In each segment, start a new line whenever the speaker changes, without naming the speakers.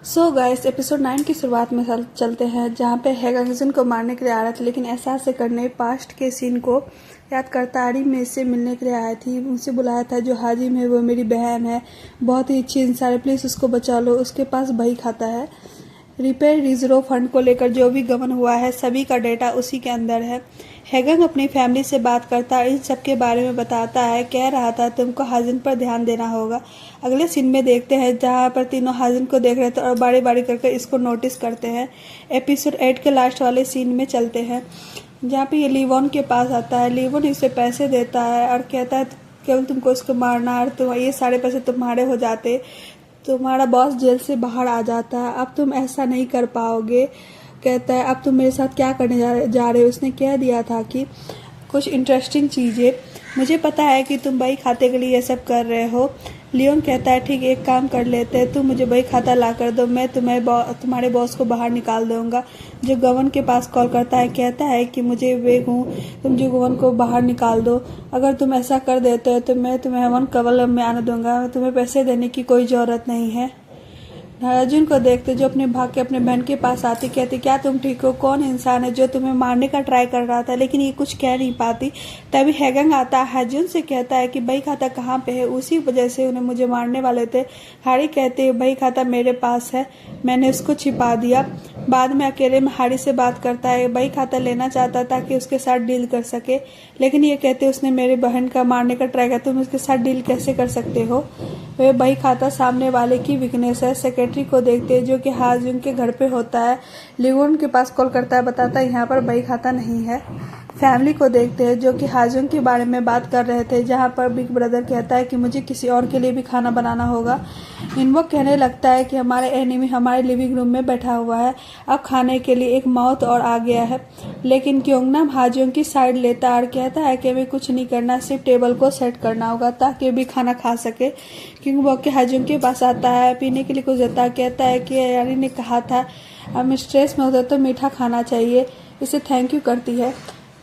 So guys episode 9 की शुरुआत में चलते हैं, जहाँ पे हैगन को मारने के लिए आ रहा था, लेकिन एहसास से करने पास्ट के सीन को याद करता आरी में इससे मिलने के लिए आया थी। उनसे बुलाया था जो हाजिम है वो मेरी बहन है, बहुत ही अच्छी इंसान है, प्लीज़ उसको बचा लो। उसके पास बही खाता है। रिपेयर रिजर्व फंड को लेकर जो भी गबन हुआ है सभी का डेटा उसी के अंदर है। हैगंग अपनी फैमिली से बात करता इन सब के बारे में बताता है, कह रहा था तुमको हाजिन पर ध्यान देना होगा। अगले सीन में देखते हैं जहाँ पर तीनों हाजिन को देख रहे थे और बारी बारी करके इसको नोटिस करते हैं। एपिसोड 8 के लास्ट वाले सीन में चलते हैं, जहाँ पे ये लीवॉन के पास आता है। लीवॉन इसे पैसे देता है और कहता है केवल तुमको उसको मारना और तुम ये सारे पैसे तुम्हारे हो जाते, तुम्हारा बॉस जेल से बाहर आ जाता है, अब तुम ऐसा नहीं कर पाओगे। कहता है अब तुम मेरे साथ क्या करने जा रहे हो। उसने कह दिया था कि कुछ इंटरेस्टिंग चीज़ें, मुझे पता है कि तुम बही खाते के लिए ये सब कर रहे हो। लियोन कहता है ठीक एक काम कर लेते हैं, तुम मुझे बही खाता ला कर दो, मैं तुम्हारे बॉस को बाहर निकाल दूंगा। जो गवर्न के पास कॉल करता है, कहता है कि मुझे वेग हूँ, तुम जो गवर्न को बाहर निकाल दो। अगर तुम ऐसा कर देते हो तो मैं तुम्हें वन कवल में आने दूंगा, तुम्हें पैसे देने की कोई ज़रूरत नहीं है। अर्जुन को देखते जो अपने भाग के अपने बहन के पास आती, कहती क्या तुम ठीक हो, कौन इंसान है जो तुम्हें मारने का ट्राई कर रहा था, लेकिन ये कुछ कह नहीं पाती। तभी हैगंग आता है, अर्जुन से कहता है कि बही खाता कहाँ पे है, उसी वजह से उन्हें मुझे मारने वाले थे। हारी कहते हैं बही खाता मेरे पास है, मैंने उसको छिपा दिया। बाद में अकेले में हारी से बात करता है, बही खाता लेना चाहता ताकि उसके साथ डील कर सके, लेकिन ये कहते उसने मेरी बहन का मारने का ट्राई किया, तुम उसके साथ डील कैसे कर सकते हो। वह बही खाता सामने वाले की वीकनेस है। सेक्रेटरी को देखते हैं जो कि हाजुंग के घर पे होता है। लिगोन के पास कॉल करता है, बताता है यहाँ पर बही खाता नहीं है। फैमिली को देखते हैं जो कि हाजुंग के बारे में बात कर रहे थे, जहाँ पर बिग ब्रदर कहता है कि मुझे किसी और के लिए भी खाना बनाना होगा। इनवॉक कहने लगता है कि हमारे एनिमी हमारे लिविंग रूम में बैठा हुआ है, अब खाने के लिए एक माउथ और आ गया है। लेकिन क्योंगनाम हाजुंग की साइड लेता है और कहता है कि हमें कुछ नहीं करना, सिर्फ टेबल को सेट करना होगा ताकि भी खाना खा सके। किंगबॉक के हाजुंग के पास आता है, पीने के लिए कुछ देता है, कहता है कि यानी ने कहा था हम स्ट्रेस में होते तो मीठा खाना चाहिए, इसे थैंक यू करती है।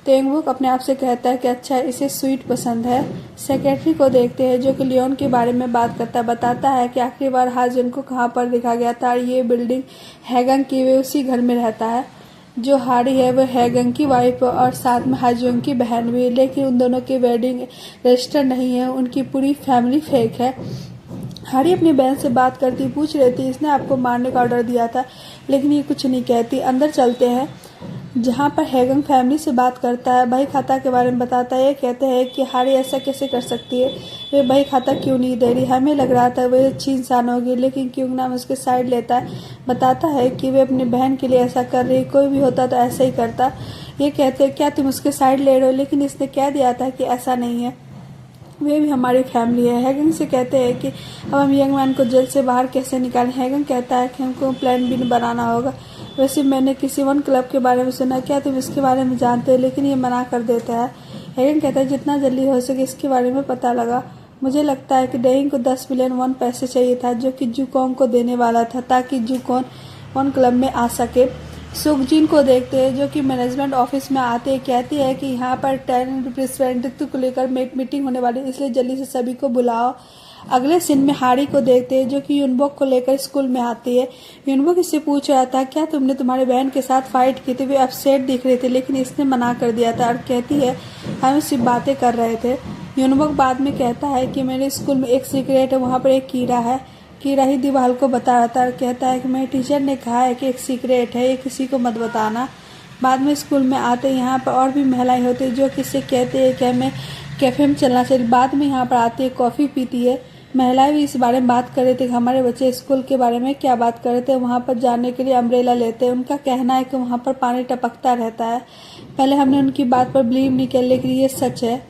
तेंगबुक अपने आप से कहता है कि अच्छा इसे स्वीट पसंद है। सेक्रेटरी को देखते हैं जो कि लियोन के बारे में बात करता है, बताता है कि आखिरी बार हाजुन को कहाँ पर देखा गया था और ये बिल्डिंग हैगंग की वे उसी घर में रहता है। जो हारी है वो हैगंग की वाइफ और साथ में हाजुंग की बहन भी, लेकिन उन दोनों की वेडिंग रजिस्टर नहीं है, उनकी पूरी फैमिली फेक है। हारी अपनी बहन से बात करती पूछ रही थी इसने आपको मारने का ऑर्डर दिया था, लेकिन ये कुछ नहीं कहती। अंदर चलते हैं जहाँ पर हैगंग फैमिली से बात करता है, बही खाता के बारे में बताता है। कहते हैं कि हारी ऐसा कैसे कर सकती है, वे बही खाता क्यों नहीं दे रही, हमें लग रहा था वे अच्छी इंसान होगी, लेकिन क्यों नाम उसके साइड लेता है, बताता है कि वे अपनी बहन के लिए ऐसा कर रही, कोई भी होता तो ऐसा ही करता। ये कहते हैं क्या तुम उसके साइड ले रहे हो, लेकिन इसने कह दिया था कि ऐसा नहीं है, वे भी हमारी फैमिली है। हैगंग से कहते हैं कि अब हम यंग मैन को जेल से बाहर कैसे निकालें। हैगंग कहता है कि हमको प्लान बी बनाना होगा। वैसे मैंने किसी वन क्लब के बारे में सुना, क्या तुम इसके बारे में जानते हो, लेकिन ये मना कर देता है। हैगंग कहता है जितना जल्दी हो सके इसके बारे में पता लगा। मुझे लगता है कि डेइंग को 10 मिलियन वन पैसे चाहिए था जो कि जुकोंग को देने वाला था ताकि जुकोंग वन क्लब में आ सके। सुखजिन को देखते हैं जो कि मैनेजमेंट ऑफिस में आते हैं, कहती है कि यहाँ पर 10 रिप्रेजेंटेटिव को लेकर मीटिंग होने वाली है, इसलिए जल्दी से सभी को बुलाओ। अगले सीन में हारी को देखते हैं जो कि यूनबॉक को लेकर स्कूल में आती है। यूनबॉक इससे पूछ रहा था क्या तुमने तुम्हारे बहन के साथ फाइट की थी, वे अपसेट दिख रहे थे, लेकिन इसने मना कर दिया था और कहती है हम सिर्फ बातें कर रहे थे। यूनबॉक बाद में कहता है कि मेरे स्कूल में एक सीक्रेट है, वहाँ पर एक कीड़ा है, कीड़ा ही दीवाल को बता रहा था और कहता है कि मेरे टीचर ने कहा है कि एक सीक्रेट है, ये किसी को मत बताना। बाद में स्कूल में आते यहाँ पर और भी महिलाएं होती है जो किससे कहते हैं कि हमें कैफे में चलना चाहिए। बाद में यहाँ पर आती है, कॉफ़ी पीती है। महिलाएं भी इस बारे में बात कर रहे थे कि हमारे बच्चे स्कूल के बारे में क्या बात कर रहे थे। वहाँ पर जाने के लिए अम्ब्रेला लेते हैं, उनका कहना है कि वहाँ पर पानी टपकता रहता है। पहले हमने उनकी बात पर बिलीव नहीं किया, लेकिन ये सच है।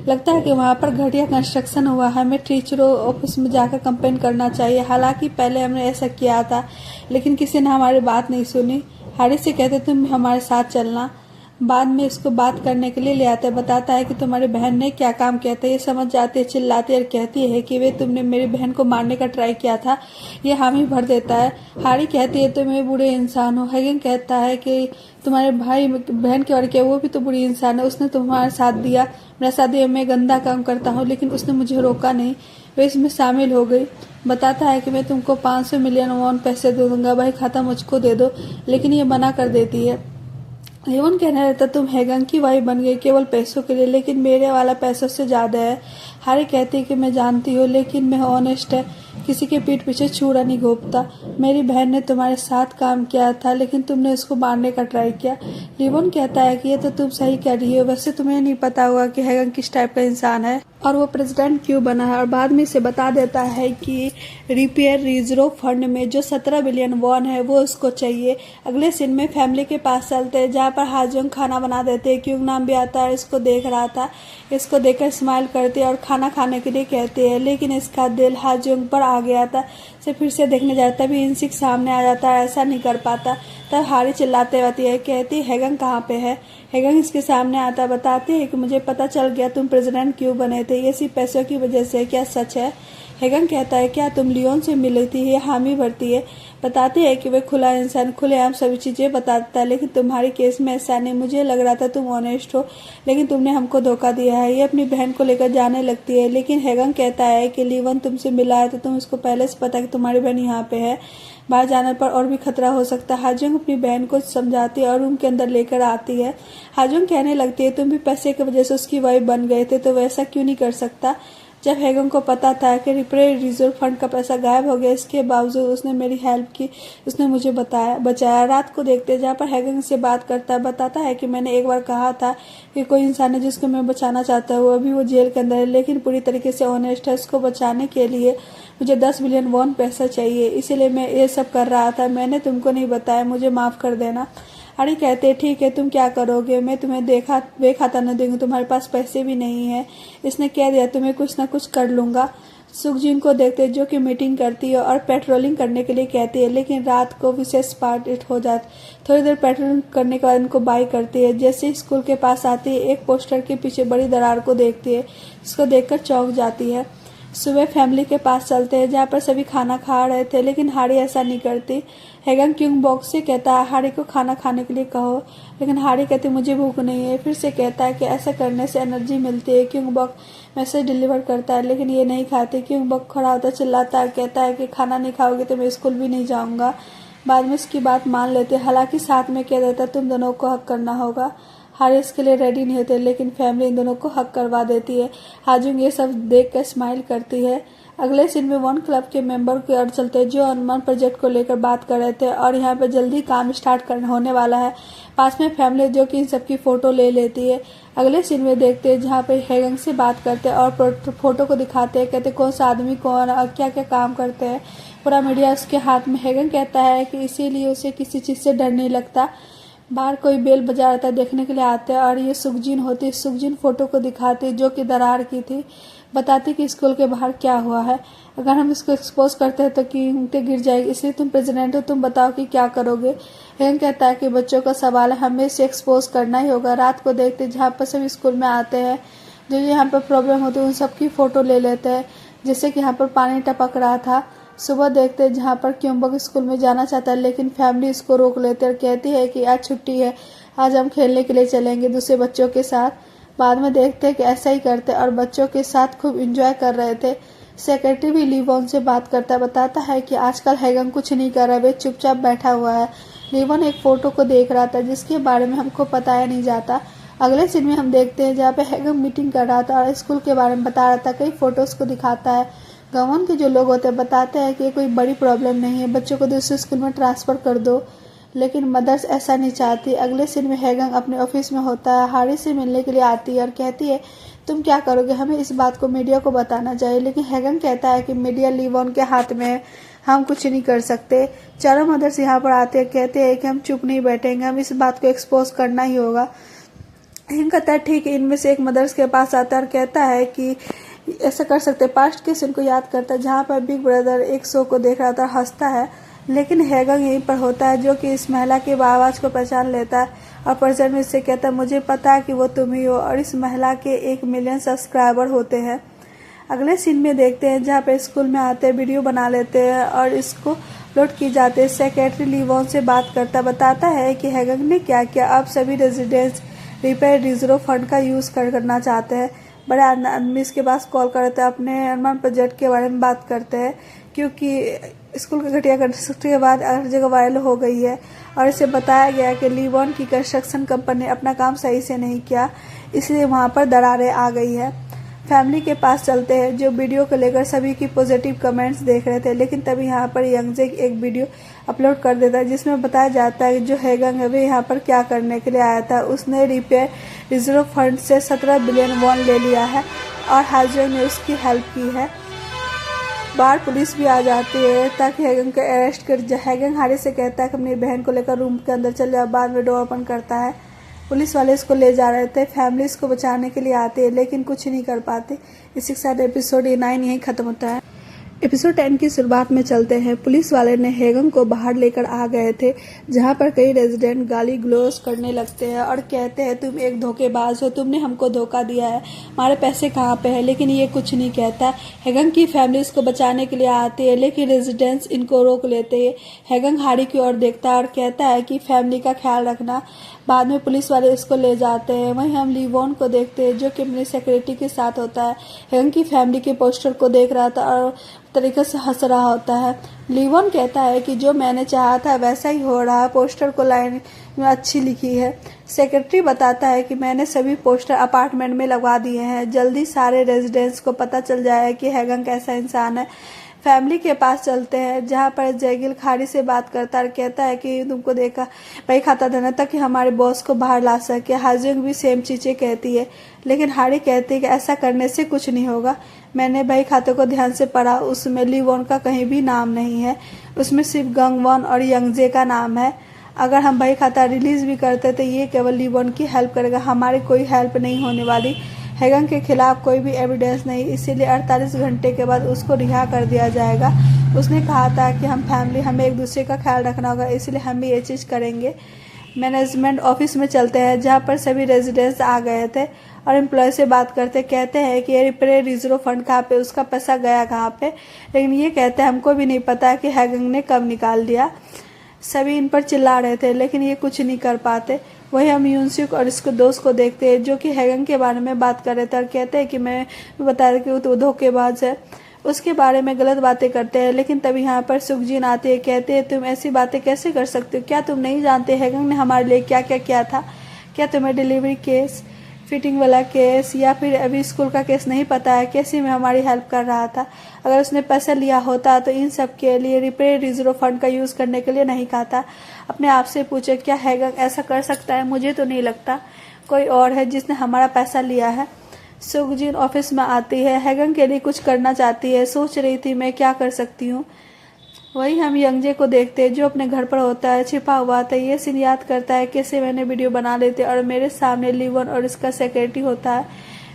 लगता है कि वहाँ पर घटिया कंस्ट्रक्शन हुआ है, हमें टीचरों ऑफिस में जाकर कंप्लेन करना चाहिए। हालांकि पहले हमने ऐसा किया था, लेकिन किसी ने हमारी बात नहीं सुनी। हारी से कहते तुम हमारे साथ चलना। बाद में इसको बात करने के लिए ले आते, बताता है कि तुम्हारी बहन ने क्या काम किया था। ये समझ जाती है, चिल्लाती है और कहती है कि वे तुमने मेरी बहन को मारने का ट्राई किया था। ये हामी भर देता है। हारी कहती है तुम बुरे इंसान हो। हैगंग कहता है कि तुम्हारे भाई बहन के बारे किया, वो भी तो बुरी इंसान है, उसने तुम्हारा साथ दिया, मेरा साथ दिया, मैं गंदा काम करता हूँ, लेकिन उसने मुझे रोका नहीं। वे इसमें शामिल हो गई। बताता है कि मैं तुमको 500 मिलियन वॉन पैसे दे दूंगा, भाई खाता मुझको दे दो, लेकिन ये मना कर देती है। लिवन कहने लगता तुम हैगन की वाइफ बन गई केवल पैसों के लिए, लेकिन मेरे वाला पैसों से ज्यादा है। हारी कहती है कि मैं जानती हूँ, लेकिन मैं ऑनेस्ट है, किसी के पीठ पीछे छुरा नहीं घोंपता। मेरी बहन ने तुम्हारे साथ काम किया था, लेकिन तुमने उसको मारने का ट्राई किया। लिवन कहता है कि ये तो तुम सही कह रही हो, वैसे तुम्हें नहीं पता होगा कि हैगन किस टाइप का इंसान है और वो प्रेसिडेंट क्यों बना है। और बाद में इसे बता देता है कि रिपेयर रिजर्व फंड में जो 17 बिलियन वॉन है वो उसको चाहिए। अगले सीन में फैमिली के पास चलते हैं, जहाँ पर हाजोंग खाना बना देते हैं। क्यों नाम भी आता है, इसको देख रहा था। इसको देखकर स्माइल करते हैं और खाना खाने के लिए कहते हैं, लेकिन इसका दिल हाजोंग पर आ गया था। से फिर से देखने जाता भी इंसिक सामने आ जाता है, ऐसा नहीं कर पाता। तब हारी चिल्लाते रहती है, कहती हैगन कहाँ पे है। हैगन इसके सामने आता, बताती है कि मुझे पता चल गया तुम प्रेसिडेंट क्यों बने थे, ये सिर्फ पैसों की वजह से, क्या सच है। हैगन कहता है क्या तुम लियोन से मिली थी, ये हामी भरती है। बताती है कि वे खुला इंसान खुलेआम सभी चीजें बताता है, लेकिन तुम्हारे केस में ऐसा नहीं। मुझे लग रहा था तुम ऑनेस्ट हो, लेकिन तुमने हमको धोखा दिया है। ये अपनी बहन को लेकर जाने लगती है, लेकिन हैगन कहता है कि लिवन तुमसे मिला है तो तुम उसको पहले से पता कि तुम्हारी बहन यहाँ पे है, बाहर जाने पर और भी खतरा हो सकता है। हाजोंग अपनी बहन को समझाती है और रूम के अंदर लेकर आती है। हाजोंग कहने लगती है तुम भी पैसे की वजह से उसकी वाइफ बन गए थे, तो वैसा क्यों नहीं कर सकता। जब हैगन को पता था कि रिपेयर रिजर्व फंड का पैसा गायब हो गया, इसके बावजूद उसने मेरी हेल्प की, उसने मुझे बचाया। रात को देखते जहाँ पर हैगन से बात करता है, बताता है कि मैंने एक बार कहा था कि कोई इंसान है जिसको मैं बचाना चाहता हूँ, अभी वो जेल के अंदर है, लेकिन पूरी तरीके से ऑनेस्ट है। उसको बचाने के लिए मुझे 10 बिलियन वॉन पैसा चाहिए, इसीलिए मैं ये सब कर रहा था। मैंने तुमको नहीं बताया, मुझे माफ कर देना। हारी कहते ठीक है, तुम क्या करोगे, मैं तुम्हें बेखाता न दूंगी, तुम्हारे पास पैसे भी नहीं है। इसने कह दिया तुम्हें कुछ न कुछ कर लूंगा। सुखजिन को देखते जो कि मीटिंग करती है और पेट्रोलिंग करने के लिए कहती है, लेकिन रात को विशेष पार्टी हो जाती। थोड़ी देर पेट्रोलिंग करने के बाद इनको बाय करती है। जैसे स्कूल के पास आती है, एक पोस्टर के पीछे बड़ी दरार को देखती है, इसको देखकर चौंक जाती है। सुबह फैमिली के पास चलते हैं, जहाँ पर सभी खाना खा रहे थे, लेकिन हारी ऐसा नहीं करती। हैगन क्यों बॉक्स से कहता है हारी को खाना खाने के लिए कहो, लेकिन हारी कहती मुझे भूख नहीं है। फिर से कहता है कि ऐसा करने से एनर्जी मिलती है। क्यों बॉक्स मैसेज डिलीवर करता है, लेकिन ये नहीं खाते। क्यों बॉक्स खड़ा होता चिल्लाता है, कहता है कि खाना नहीं खाओगे तो मैं स्कूल भी नहीं जाऊंगा। बाद में इसकी बात मान लेते, हालांकि साथ में कह देता तुम दोनों को हक करना होगा। हारी इसके लिए रेडी नहीं होते, लेकिन फैमिली इन दोनों को हक करवा देती है। हाजुंग ये सब देख कर स्माइल करती है। अगले सीन में वन क्लब के मेंबर की ओर चलते हैं, जो अनुमान प्रोजेक्ट को लेकर बात कर रहे थे और यहाँ पे जल्दी काम स्टार्ट होने वाला है। पास में फैमिली जो कि इन सबकी फोटो ले लेती है। अगले सीन में देखते हैं जहाँ पे हैगन से बात करते हैं और फोटो को दिखाते हैं, कहते कौन सा आदमी कौन और क्या क्या काम करते हैं। पूरा मीडिया उसके हाथ में। हैगन कहता है कि इसीलिए उसे किसी चीज से डर नहीं लगता। बाहर कोई बेल बजा रहता है, देखने के लिए आते हैं और ये सुखजिन होती। सुखजिन फोटो को दिखाती जो कि दरार की थी, बताती कि स्कूल के बाहर क्या हुआ है। अगर हम इसको एक्सपोज करते हैं तो कीमतें गिर जाएगी, इसलिए तुम प्रेसिडेंट हो, तुम बताओ कि क्या करोगे। हैगन कहता है कि बच्चों का सवाल है, हमें इसे एक्सपोज करना ही होगा। रात को देखते जहाँ पर सभी स्कूल में आते हैं, जो यहाँ पर प्रॉब्लम होती है उन सबकी फोटो ले लेते हैं, जैसे कि यहाँ पर पानी टपक रहा था। सुबह देखते हैं जहाँ पर क्योंबक स्कूल में जाना चाहता है, लेकिन फैमिली इसको रोक लेते और कहती है कि आज छुट्टी है, आज हम खेलने के लिए चलेंगे दूसरे बच्चों के साथ। बाद में देखते हैं कि ऐसा ही करते और बच्चों के साथ खूब एंजॉय कर रहे थे। सेक्रेटरी भी लीवन से बात करता है, बताता है कि आजकल हैगन कुछ नहीं कर रहा, वे चुपचाप बैठा हुआ है। लीवन एक फोटो को देख रहा था जिसके बारे में हमको बताया नहीं जाता। अगले सीन में हम देखते हैं जहाँ पे हैगन मीटिंग कर रहा था और स्कूल के बारे में बता रहा था, कई फोटोज को दिखाता है। गवर्नमेंट के जो लोग होते हैं बताते हैं कि ये कोई बड़ी प्रॉब्लम नहीं है, बच्चों को दूसरे स्कूल में ट्रांसफर कर दो, लेकिन मदर्स ऐसा नहीं चाहती। अगले सीन में हैगन अपने ऑफिस में होता है, हारी से मिलने के लिए आती है और कहती है तुम क्या करोगे, हमें इस बात को मीडिया को बताना चाहिए। लेकिन हैगन कहता है कि मीडिया लीवन के हाथ में है, हम कुछ नहीं कर सकते। चारों मदर्स यहाँ पर आते हैं, कहते हैं कि हम चुप नहीं बैठेंगे, हम इस बात को एक्सपोज करना ही होगा। हैगन कहता है ठीक है। इनमें से एक मदर्स के पास आता है और कहता है कि ऐसा कर सकते। पास्ट के सीन को याद करता है जहाँ पर बिग ब्रदर एक शो को देख रहा था, हंसता है, लेकिन हैगन यहीं पर होता है जो कि इस महिला की आवाज को पहचान लेता है और परिचय में इससे कहता है मुझे पता है कि वो तुम ही हो, और इस महिला के 1 मिलियन सब्सक्राइबर होते हैं। अगले सीन में देखते हैं जहाँ पे स्कूल में आते हैं, वीडियो बना लेते हैं और इसको अपलोड की जाती है। सेक्रेटरी लीवन से बात करता बताता है कि हैगन ने क्या किया, अब सभी रेजिडेंट्स रिपेयर रिजर्व फंड का यूज करना चाहते हैं। बड़े आदमी इसके पास कॉल करते हैं, अपने अरमान प्रोजेक्ट के बारे में बात करते हैं, क्योंकि स्कूल की घटिया कंस्ट्रक्शन के बाद हर जगह वायरल हो गई है और इसे बताया गया कि लीवॉन की कंस्ट्रक्शन कंपनी ने अपना काम सही से नहीं किया, इसलिए वहां पर दरारें आ गई है। फैमिली के पास चलते हैं, जो वीडियो को लेकर सभी की पॉजिटिव कमेंट्स देख रहे थे, लेकिन तभी यहाँ पर यंगजे एक वीडियो अपलोड कर देता है जिसमें बताया जाता है कि जो हेगंग है वे यहाँ पर क्या करने के लिए आया था। उसने रिपेयर रिजर्व फंड से 17 बिलियन वॉन ले लिया है और हाजियों ने उसकी हेल्प की है। बाहर पुलिस भी आ जाती है ताकि हेगंग को अरेस्ट कर। हेगंग हारी से कहता है कि अपनी बहन को लेकर रूम के अंदर चले जाओ, बाद में डोर ओपन करता है। पुलिस वाले इसको ले जा रहे थे, फैमिली इसको बचाने के लिए आते हैं लेकिन कुछ नहीं कर पाते। इसी के साथ एपिसोड 9 यहीं खत्म होता है। एपिसोड 10 की शुरुआत में चलते हैं। पुलिस वाले ने हेगंग को बाहर लेकर आ गए थे, जहां पर कई रेजिडेंट गाली ग्लोज करने लगते हैं और कहते हैं तुम एक धोखेबाज हो, तुमने हमको धोखा दिया है, हमारे पैसे कहाँ पे है। लेकिन ये कुछ नहीं कहता। हेगंग की फैमिली इसको बचाने के लिए आती है लेकिन रेजिडेंट्स इनको रोक लेते हैं। हेगंग हारी की ओर देखता है और कहता है कि फैमिली का ख्याल रखना। बाद में पुलिस वाले इसको ले जाते हैं। वहीं हम लीवॉन को देखते हैं जो कि अपनी सेक्रेटरी के साथ होता है। हेगंग की फैमिली के पोस्टर को देख रहा था और तरीके से हंस रहा होता है। लीवॉन कहता है कि जो मैंने चाहा था वैसा ही हो रहा है, पोस्टर को लाइन में अच्छी लिखी है। सेक्रेटरी बताता है कि मैंने सभी पोस्टर अपार्टमेंट में लगवा दिए हैं, जल्दी सारे रेजिडेंट्स को पता चल जाए कि हेगंग कैसा इंसान है। फैमिली के पास चलते हैं जहां पर जयगिल खारी से बात करता है और कहता है कि तुमको देखा भाई खाता देना ताकि हमारे बॉस को बाहर ला सके। हाजिंग भी सेम चीजें कहती है लेकिन हारी कहती है कि ऐसा करने से कुछ नहीं होगा। मैंने भाई खाते को ध्यान से पढ़ा, उसमें लीवॉन का कहीं भी नाम नहीं है, उसमें सिर्फ गंगवॉन और यंगजे का नाम है। अगर हम भाई खाता रिलीज भी करते तो ये केवल लीवॉन की हेल्प करेगा, हमारी कोई हेल्प नहीं होने वाली। हेगंग के खिलाफ कोई भी एविडेंस नहीं, इसीलिए 48 घंटे के बाद उसको रिहा कर दिया जाएगा। उसने कहा था कि हम फैमिली हमें एक दूसरे का ख्याल रखना होगा, इसलिए हम भी ये चीज़ करेंगे। मैनेजमेंट ऑफिस में चलते हैं जहां पर सभी रेजिडेंट्स आ गए थे और एम्प्लॉय से बात करते कहते हैं कि ये रिपेयर रिजर्व फंड कहाँ पे, उसका पैसा गया कहाँ पे। लेकिन ये कहते हैं हमको भी नहीं पता कि हेगंग ने कब निकाल दिया। सभी इन पर चिल्ला रहे थे लेकिन ये कुछ नहीं कर पाते। वही हम यूनसुक और इसके दोस्त को देखते हैं जो कि हेगंग के बारे में बात कर रहे थे और कहते हैं कि मैं बता रहा कि वो तो धोखेबाज है, उसके बारे में गलत बातें करते हैं। लेकिन तभी यहाँ पर सुखजीन आते हैं, कहते हैं तुम ऐसी बातें कैसे कर सकते हो, क्या तुम नहीं जानते हेगंग ने हमारे लिए क्या क्या किया था? क्या तुम्हें डिलीवरी केस, फिटिंग वाला केस या फिर अभी स्कूल का केस नहीं पता है? कैसे में हमारी हेल्प कर रहा था। अगर उसने पैसा लिया होता तो इन सब के लिए रिपेयर रिजर्व फंड का यूज करने के लिए नहीं कहा था। अपने आप से पूछे क्या हेगंग ऐसा कर सकता है? मुझे तो नहीं लगता, कोई और है जिसने हमारा पैसा लिया है। सुखजीन ऑफिस में आती है, हेगंग के लिए कुछ करना चाहती है, सोच रही थी मैं क्या कर सकती हूँ। वही हम यंगजे को देखते हैं जो अपने घर पर होता है, छिपा हुआ था। ये सीन याद करता है कैसे मैंने वीडियो बना लेते और मेरे सामने लीवॉन और इसका सेक्रेटरी होता है।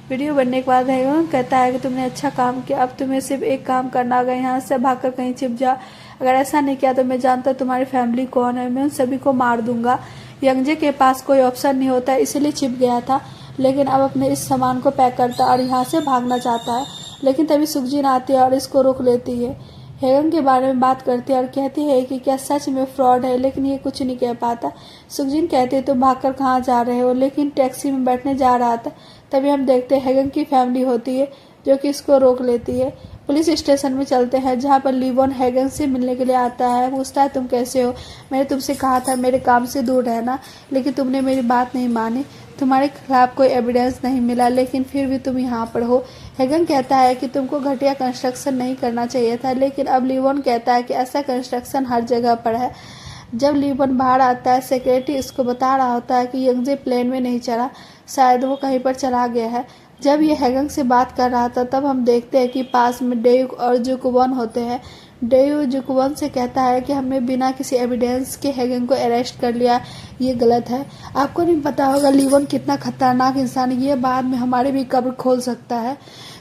वीडियो बनने के बाद हेगंग कहता है कि तुमने अच्छा काम किया, अब तुम्हें सिर्फ एक काम करना होगा, यहाँ से भागकर कहीं छिप जा। अगर ऐसा नहीं किया तो मैं जानता तुम्हारी फैमिली कौन है, मैं उन सभी को मार दूंगा। यंगजे के पास कोई ऑप्शन नहीं होता, इसलिए छिप गया था, लेकिन अब अपने इस सामान को पैक करता और यहाँ से भागना चाहता है। लेकिन तभी सुखजीन आती है और इसको रोक लेती है। हेगंग के बारे में बात करती है और कहती है कि क्या सच में फ्रॉड है, लेकिन ये कुछ नहीं कह पाता। सुखजीन कहती है तुम भागकर कहाँ जा रहे हो, लेकिन टैक्सी में बैठने जा रहा था। तभी हम देखते हैं हेगंग की फैमिली होती है जो कि इसको रोक लेती है। पुलिस स्टेशन में चलते हैं जहाँ पर लीवॉन हेगंग से मिलने के लिए आता है। पूछता है तुम कैसे हो, मैंने तुमसे कहा था मेरे काम से दूर रहना, लेकिन तुमने मेरी बात नहीं मानी, तुम्हारे खिलाफ कोई एविडेंस नहीं मिला, लेकिन फिर भी तुम यहाँ पर हो। हेगंग कहता है कि तुमको घटिया कंस्ट्रक्शन नहीं करना चाहिए था, लेकिन अब लीवॉन कहता है कि ऐसा कंस्ट्रक्शन हर जगह पर है। जब लीवॉन बाहर आता है, सेक्रेटरी इसको बता रहा होता है कि यंगजे प्लेन में नहीं चढ़ा, शायद वो कहीं पर चला गया है। जब ये हेगंग से बात कर रहा था तब हम देखते हैं कि पास में डेयुक और जुकवॉन होते हैं। डेयू जुकवॉन से कहता है कि हमने बिना किसी एविडेंस के हेगंग को अरेस्ट कर लिया, ये गलत है। आपको नहीं पता होगा लीवॉन कितना खतरनाक इंसान है, ये बाद में हमारे भी कब्र खोल सकता है।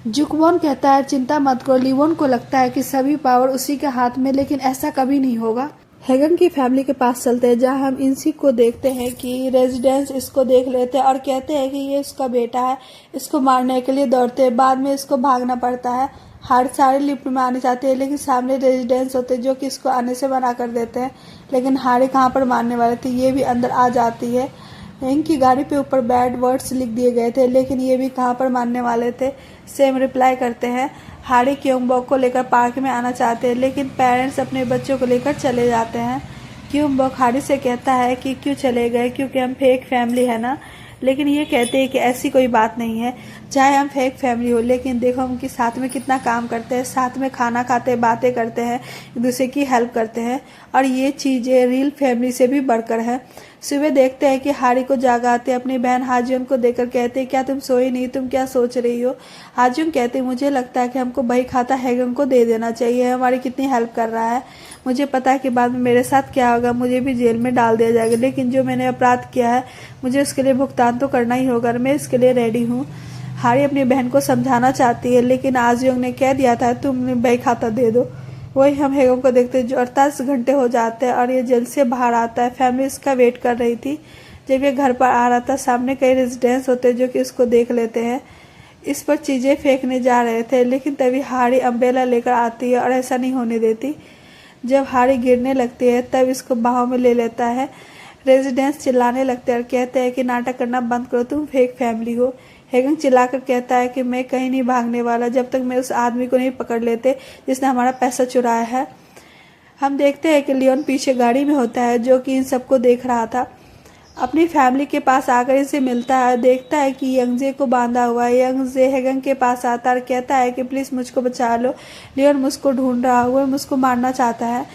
जुकवॉन कहता है चिंता मत करो, लीवॉन को लगता है कि सभी पावर उसी के हाथ में, लेकिन ऐसा कभी नहीं होगा। हेगंग की फैमिली के पास चलते हैं जहां हम इंसी को देखते हैं कि रेजिडेंट्स इसको देख लेते हैं और कहते हैं कि ये इसका बेटा है, इसको मारने के लिए दौड़ते हैं। बाद में इसको भागना पड़ता है। हर सारे लिफ्ट में आने चाहते हैं लेकिन सामने रेजिडेंट्स होते हैं जो कि इसको आने से मना कर देते हैं। लेकिन हारी कहाँ पर मारने वाले थे, ये भी अंदर आ जाती है। हैंग की गाड़ी पे ऊपर बैड वर्ड्स लिख दिए गए थे, लेकिन ये भी कहाँ पर मानने वाले थे। सेम रिप्लाई करते हैं। हारी क्योंगबॉक को लेकर पार्क में आना चाहते हैं, लेकिन पेरेंट्स अपने बच्चों को लेकर चले जाते हैं। क्योंगबॉक हारी से कहता है कि क्यों चले गए, क्योंकि हम फेक फैमिली है ना। लेकिन ये कहते हैं कि ऐसी कोई बात नहीं है, चाहे हम फेक फैमिली हो, लेकिन देखो हम कि साथ में कितना काम करते हैं, साथ में खाना खाते हैं, बातें करते हैं, एक दूसरे की हेल्प करते हैं, और ये चीज़ें रियल फैमिली से भी बढ़कर है। सुबह देखते हैं कि हारी को जागाते अपनी बहन हाजियों को देखकर कहते हैं, क्या तुम सोई नहीं, तुम क्या सोच रही हो। हाजियों कहते हैं, मुझे लगता है कि हमको बही खाता हैगंग को दे देना चाहिए, हमारी कितनी हेल्प कर रहा है। मुझे पता है कि बाद में मेरे साथ क्या होगा, मुझे भी जेल में डाल दिया जाएगा, लेकिन जो मैंने अपराध किया है मुझे उसके लिए भुगतान तो करना ही होगा, मैं इसके लिए रेडी हूँ। हारी अपनी बहन को समझाना चाहती है, लेकिन आजियोंग ने कह दिया था तुम बही खाता दे दो। वही हम हैगंग को देखते हैं जो 48 घंटे हो जाते हैं और ये जेल से बाहर आता है। फैमिली इसका वेट कर रही थी। जब ये घर पर आ रहा था, सामने कई रेजिडेंट्स होते हैं जो कि इसको देख लेते हैं। इस पर चीज़ें फेंकने जा रहे थे, लेकिन तभी हारी अम्ब्रेला लेकर आती है और ऐसा नहीं होने देती। जब हारी गिरने लगती है तब इसको बाहों में ले लेता है। रेजिडेंट्स चिल्लाने लगते हैं और कहते हैं कि नाटक करना बंद करो, तुम फेक फैमिली हो। हैगंग चिल्लाकर कहता है कि मैं कहीं नहीं भागने वाला जब तक मैं उस आदमी को नहीं पकड़ लेते जिसने हमारा पैसा चुराया है। हम देखते हैं कि लियोन पीछे गाड़ी में होता है जो कि इन सबको देख रहा था। अपनी फैमिली के पास आकर इनसे मिलता है, देखता है कि यंगजे को बांधा हुआ है। यंगजे हैगंग के पास आता है और कहता है कि प्लीज़ मुझको बचा लो, लियोन मुझको ढूंढ रहा हुआ, मुझको मारना चाहता है।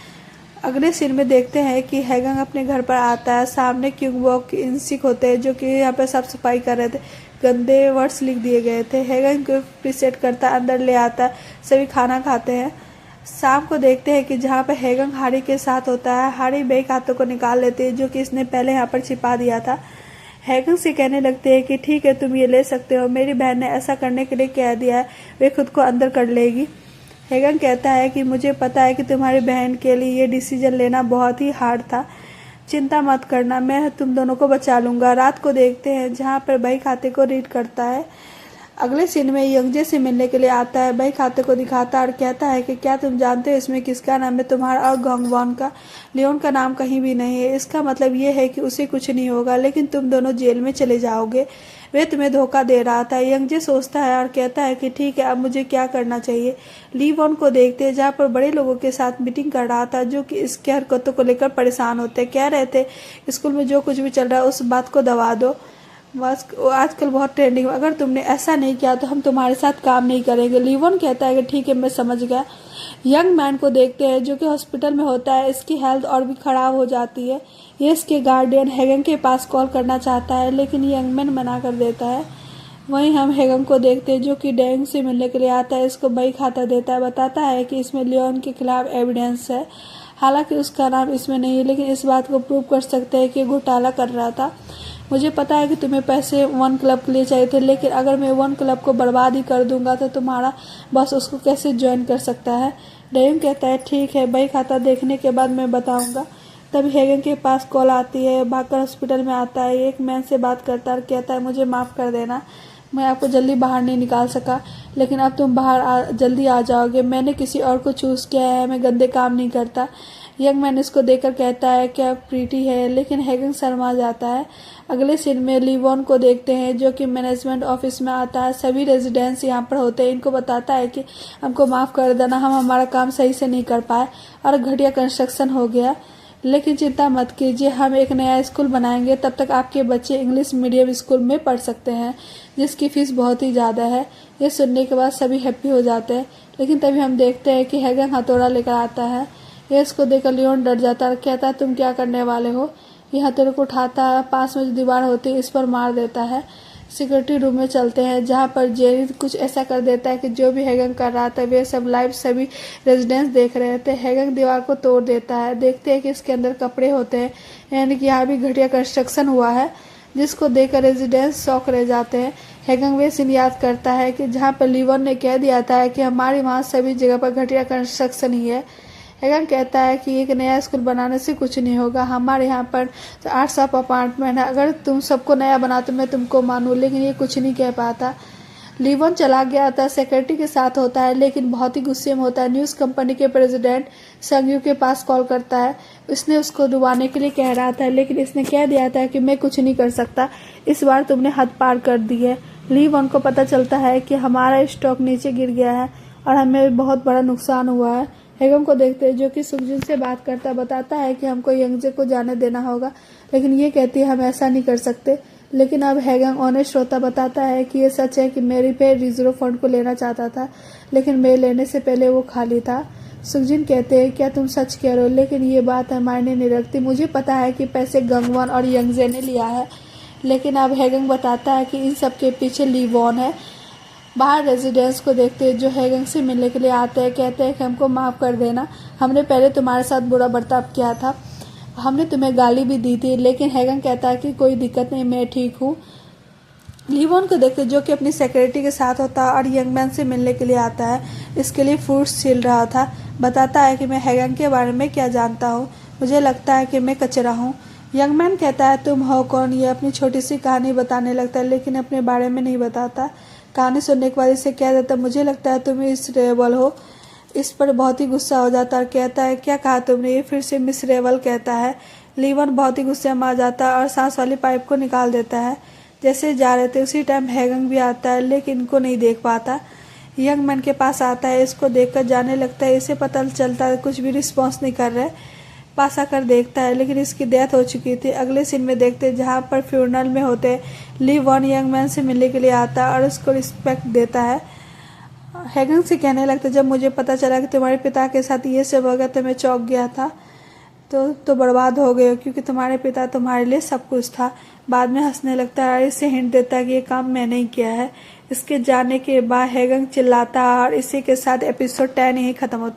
अगले सीन में देखते हैं कि हैगंग अपने घर पर आता है। सामने क्योंगबॉक इंसिक होते हैं जो कि यहाँ पर साफ सफाई कर रहे थे। गंदे वर्ड्स लिख दिए गए थे। हैगंग को प्रीसेट करता, अंदर ले आता, सभी खाना खाते हैं। शाम को देखते हैं कि जहाँ पर हैगंग हारी के साथ होता है। हारी बही खातों को निकाल लेते हैं जो कि इसने पहले यहाँ पर छिपा दिया था। हैगंग से कहने लगते हैं कि ठीक है तुम ये ले सकते हो, मेरी बहन ने ऐसा करने के लिए कह दिया है, वे खुद को अंदर कर लेगी। हैगंग कहता है कि मुझे पता है कि तुम्हारी बहन के लिए ये डिसीजन लेना बहुत ही हार्ड था, चिंता मत करना, मैं तुम दोनों को बचा लूँगा। रात को देखते हैं जहाँ पर बही खाते को रीड करता है। अगले सीन में यंगजे से मिलने के लिए आता है, बही खाते को दिखाता और कहता है कि क्या तुम जानते हो इसमें किसका नाम है, तुम्हारा और गंगवॉन का। लियोन का नाम कहीं भी नहीं है। इसका मतलब ये है कि उसे कुछ नहीं होगा, लेकिन तुम दोनों जेल में चले जाओगे। वे तुम्हें धोखा दे रहा था। यंगजे सोचता है और कहता है कि ठीक है, अब मुझे क्या करना चाहिए। लीवॉन को देखते हैं जहाँ पर बड़े लोगों के साथ मीटिंग कर रहा था जो कि इसके हरकतों को लेकर परेशान होते, कह रहे थे स्कूल में जो कुछ भी चल रहा है उस बात को दबा दो, बस आजकल बहुत ट्रेंडिंग, अगर तुमने ऐसा नहीं किया तो हम तुम्हारे साथ काम नहीं करेंगे। लीवॉन कहता है कि ठीक है मैं समझ गया। यंग मैन को देखते हैं जो कि हॉस्पिटल में होता है। इसकी हेल्थ और भी खराब हो जाती है। ये इसके गार्डियन हैगंग के पास कॉल करना चाहता है, लेकिन यंग मैन मना कर देता है। वहीं हम हैगंग को देखते हैं जो कि डैंग से मिलने के लिए आता है। इसको बही खाता देता है, बताता है कि इसमें लियोन के खिलाफ एविडेंस है। हालांकि उसका नाम इसमें नहीं है, लेकिन इस बात को प्रूव कर सकते हैं कि घोटाला कर रहा था। मुझे पता है कि तुम्हें पैसे वन क्लब के लिए चाहिए थे, लेकिन अगर मैं वन क्लब को बर्बाद ही कर दूंगा तो तुम्हारा बॉस उसको कैसे ज्वाइन कर सकता है। डैंग कहता है ठीक है, बही खाता देखने के बाद मैं बताऊंगा। तभी हैगंग के पास कॉल आती है। भागकर हॉस्पिटल में आता है, एक मैन से बात करता है और कहता है मुझे माफ़ कर देना, मैं आपको जल्दी बाहर नहीं निकाल सका, लेकिन अब तुम बाहर जल्दी आ जाओगे। मैंने किसी और को चूज़ किया है, मैं गंदे काम नहीं करता। यंग मैन इसको देखकर कहता है क्या प्रीटी है, लेकिन हैगंग शर्मा जाता है। अगले सीन में लीवॉन को देखते हैं जो कि मैनेजमेंट ऑफिस में आता है। सभी रेजिडेंट्स यहाँ पर होते हैं। इनको बताता है कि हमको माफ़ कर देना, हम हमारा काम सही से नहीं कर पाए और घटिया कंस्ट्रक्शन हो गया, लेकिन चिंता मत कीजिए, हम एक नया स्कूल बनाएंगे, तब तक आपके बच्चे इंग्लिश मीडियम स्कूल में पढ़ सकते हैं जिसकी फ़ीस बहुत ही ज़्यादा है। ये सुनने के बाद सभी हैप्पी हो जाते हैं, लेकिन तभी हम देखते हैं कि हैगंग हथौड़ा लेकर आता है। ये इसको देखकर लियोन डर जाता है और कहता है तुम क्या करने वाले हो। ये हथौड़े को उठाता है, पास में जो दीवार होती है इस पर मार देता है। सिक्योरिटी रूम में चलते हैं जहाँ पर जेरी कुछ ऐसा कर देता है कि जो भी हैगंग कर रहा था वे सब लाइव सभी रेजिडेंट्स देख रहे थे। हैगंग दीवार को तोड़ देता है। देखते हैं कि इसके अंदर कपड़े होते हैं, यानी कि यहाँ भी घटिया कंस्ट्रक्शन हुआ है, जिसको देखकर रेजिडेंट्स शॉक रह जाते हैं। हैगंग वे सीन याद करता है कि जहाँ पर लीवॉन ने कह दिया था कि हमारे वहाँ सभी जगह पर घटिया कंस्ट्रक्शन ही है। हैगंग कहता है कि एक नया स्कूल बनाने से कुछ नहीं होगा, हमारे यहाँ पर 800 अपार्टमेंट है, अगर तुम सबको नया बना तो मैं तुमको मानूँ, लेकिन ये कुछ नहीं कह पाता। लीवन चला गया होता है, सेक्रेटरी के साथ होता है, लेकिन बहुत ही गुस्से में होता है। न्यूज़ कंपनी के प्रेसिडेंट संगयू के पास कॉल करता है। उसने उसको डुबाने के लिए कह रहा था, लेकिन इसने कह दिया था कि मैं कुछ नहीं कर सकता, इस बार तुमने हद पार कर दी है। लीवन को पता चलता है कि हमारा स्टॉक नीचे गिर गया है और हमें बहुत बड़ा नुकसान हुआ है। हेगम को देखते हैं, जो कि सुखजिन से बात करता बताता है कि हमको यंगजे को जाने देना होगा, लेकिन ये कहती है हम ऐसा नहीं कर सकते। लेकिन अब हेगम ऑनेस्ट होता बताता है कि ये सच है कि मेरी पे रिजर्व फंड को लेना चाहता था, लेकिन मेरे लेने से पहले वो खाली था। सुखजिन कहते हैं क्या तुम सच कह रहे हो, लेकिन ये बात है मायने नहीं रखती, मुझे पता है कि पैसे गंगवन और यंगजे ने लिया है। लेकिन अब हेगम बताता है कि इन सब के पीछे लीवॉन है। बाहर रेजिडेंस को देखते हैं, जो हेगंग से मिलने के लिए आते हैं, कहते हैं कि हमको माफ़ कर देना, हमने पहले तुम्हारे साथ बुरा बर्ताव किया था, हमने तुम्हें गाली भी दी थी। लेकिन हेगंग कहता है कि कोई दिक्कत नहीं, मैं ठीक हूँ। लीवॉन को देखते हैं, जो कि अपनी सेक्रेटरी के साथ होता है और यंग मैन से मिलने के लिए आता है, इसके लिए फ्रूट्स छील रहा था। बताता है कि मैं हेगंग के बारे में क्या जानता हूँ, मुझे लगता है कि मैं कचरा हूँ। यंग मैन कहता है तुम हो कौन। ये अपनी छोटी सी कहानी बताने लगता है, लेकिन अपने बारे में नहीं बताता। कहानी सुनने के बाद इसे कह देता मुझे लगता है तुम इस रेवल हो। इस पर बहुत ही गुस्सा हो जाता है और कहता है क्या कहा तुमने, ये फिर से मिस रेवल कहता है। लीवन बहुत ही गुस्से में आ जाता है और सांस वाली पाइप को निकाल देता है। जैसे जा रहे थे उसी टाइम हेगंग भी आता है, लेकिन इनको नहीं देख पाता। यंग मैन के पास आता है, इसको देखकर जाने लगता है। इसे पता चलता है कुछ भी रिस्पॉन्स नहीं कर रहे। पास आकर देखता है, लेकिन इसकी डेथ हो चुकी थी। अगले सीन में देखते हैं जहाँ पर फ्यूनरल में होते लीवन यंग मैन से मिलने के लिए आता है और उसको रिस्पेक्ट देता है। हेगंग से कहने लगता जब मुझे पता चला कि तुम्हारे पिता के साथ ये सब हो गया तो मैं चौंक गया था, तो बर्बाद हो गए हो, क्योंकि तुम्हारे पिता तुम्हारे लिए सब कुछ था। बाद में हंसने लगता है और इसे हिंट देता है कि ये काम मैंने ही किया है। इसके जाने के बाद हेगंग चिल्लाता है और इसी के साथ एपिसोड 10 यही खत्म होता है।